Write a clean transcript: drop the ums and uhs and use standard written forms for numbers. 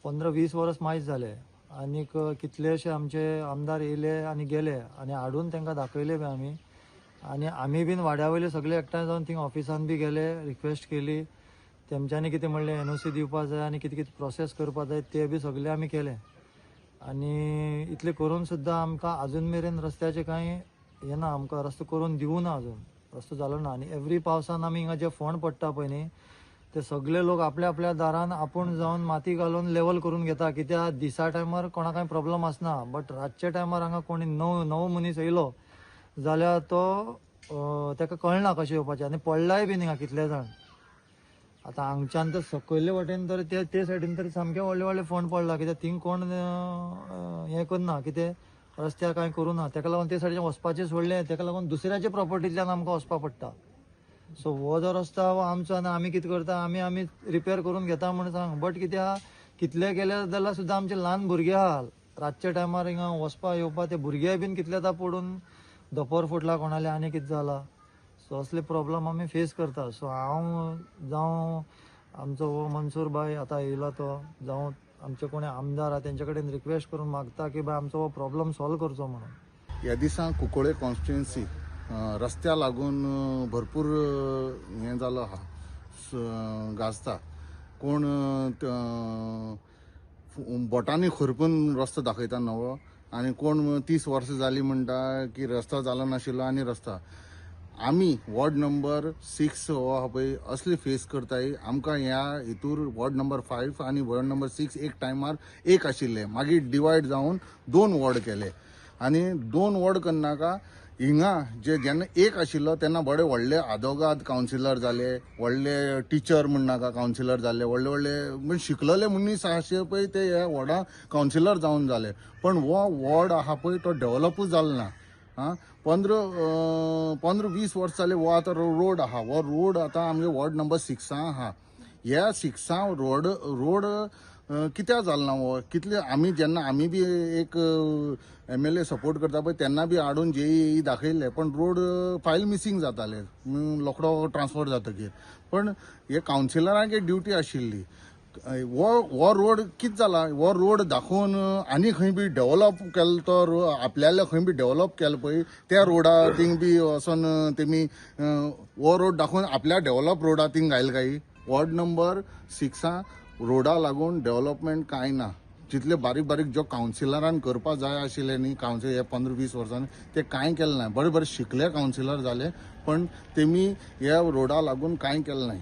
15-20 वर्स माहीत जाले आणि कितलेशे आमचे आमदार येयले आणि गेले आणि हाडून तांकां दाखयले बी आमी आमी बीन वाड्यावयले सगळे एकठांय जावन थिंग ऑफिसान बी गेले, रिक्वेस्ट केली. तेमच्यांनी कितें म्हणलें एनओसी दिवपा जाय आनी कितें कितें प्रोसेस करपा जाय ते बी सगळे आमी केले. आनी इतले करून सुद्दां आमकां अजून मेरेन रस्त्याचे कांय हें ना, आमकां रस्तो करून दिवना अजून, रस्तो जालो ना. आनी एवरी पावसान आमी हिंगा जे फोंड पडटा पळय न्ही ते सगळे लोक आपल्या आपल्या दारान आपूण जावन माती घालून लेवल करून घेता. कित्याक दिसा टायमार कोणा कांय प्रॉब्लम आसना, बट रातच्या टायमार हांगा कोणी नवो मनीस येयलो जाल्यार तो ताका कळना कशें येवपाचें आनी पडलाय बीन हिंगा कितले जाण. आतां हांगच्यान तर सकयल्ले वटेन तर ते सायडीन तरी सामके व्हडले व्हडले फोंड पडला. कित्याक थिंग कोण हें करना, कितें रस्त्याक कांय करूना, ताका लागून ते सायडीन वचपाचें सोडलें. ताका लागून दुसऱ्याच्या प्रॉपर्टींतल्यान आमकां वचपा पडटा. सो हो जो रस्तो हो आमचो आनी आमी कितें करता, आमी रिपेर करून घेता म्हण सांग. बट कित्याक कितले केले जाल्यार सुद्दां आमचे ल्हान भुरगे आहा रातच्या टायमार हिंगा वचपा येवपा, ते भुरगे बीन कितले आतां पडून दोपोर फुटला कोणाले आनी कितें जाला. सो असले प्रॉब्लम आमी फेस करता. सो हांव जावं आमचो हो मनसूर भाई आतां येयला तो, जावं आमचे कोणी आमदार आहा तेंचे कडेन रिक्वेस्ट करून मागता की बाय आमचो हो प्रॉब्लम सॉल्व करचो म्हणून. ह्या दिसा कुंकळे कॉन्स्टिट्युएन्सी रस्त्या लागून भरपूर हें जालो आहा, गाजता. कोण बोटांनी खरपून रस्तो दाखयता नवो आनी कोण 30 वर्सां जालीं म्हणटा की रस्तो जालो नाशिल्लो आनी रस्तो. आमी वॉर्ड नंबर 6 हो आहा पळय असले फेस करताय. आमकां ह्या हितूर वॉर्ड नंबर 5 आनी वॉर्ड नंबर 6 एक टायमार एक आशिल्ले, मागीर डिवायड जावन 2 वॉर्ड केले आनी 2 वॉर्ड करनाका हिंगा जेन्ना एक आशिल्लो तेन्ना बडे व्हडले आदोगाद कावन्सिलर जाले, व्हडले टिचर म्हणनाका कावन्सिलर जाले, व्हडले व्हडले म्हणजे शिकलेले मनीस आशे पळय ते ह्या वॉर्डा कावन्सिलर जावन जाले. पण हो वॉर्ड आहा पळय तो डेव्हलपूच जालो ना. 15-20 वर्स जाले हो आतां रोड आहा. हो रोड आतां आमगे वॉर्ड नंबर 6 आहा. ह्या 6 रोड कित्याक जालना हो? कितले जेन्ना आमी बी एक MLA सपोर्ट करता पळय तेन्ना बी हाडून JEE दाखयल्ले, पण रोड फायल मिसींग जाताले लोकडो ट्रान्सफर जातकीर. पण हे कावन्सिलरांक ड्युटी आशिल्ली. हो रोड कितें जाला, हो रोड दाखोवन आनी खंय बी डेव्हलप केलो तो आपल्याला खंय बी डेव्हलप केलो पळय त्या रोडा थिंग बी वचोन तेमी हो रोड दाखोवन आपल्या डेव्हलप रोडा थिंग घायल काय. वॉर्ड नंबर 6 रोडा लागून डेव्हलपमेंट कांय ना. जितले बारीक बारीक जो कावन्सिलरान करपा जाय आशिल्ले न्ही कावन्सिल हे 15-20 वर्सांनी ते कांय केलें ना. बरे बरे शिकले कावन्सिलर जाले पण तेमी ह्या रोडा लागून कांय केलें नाही.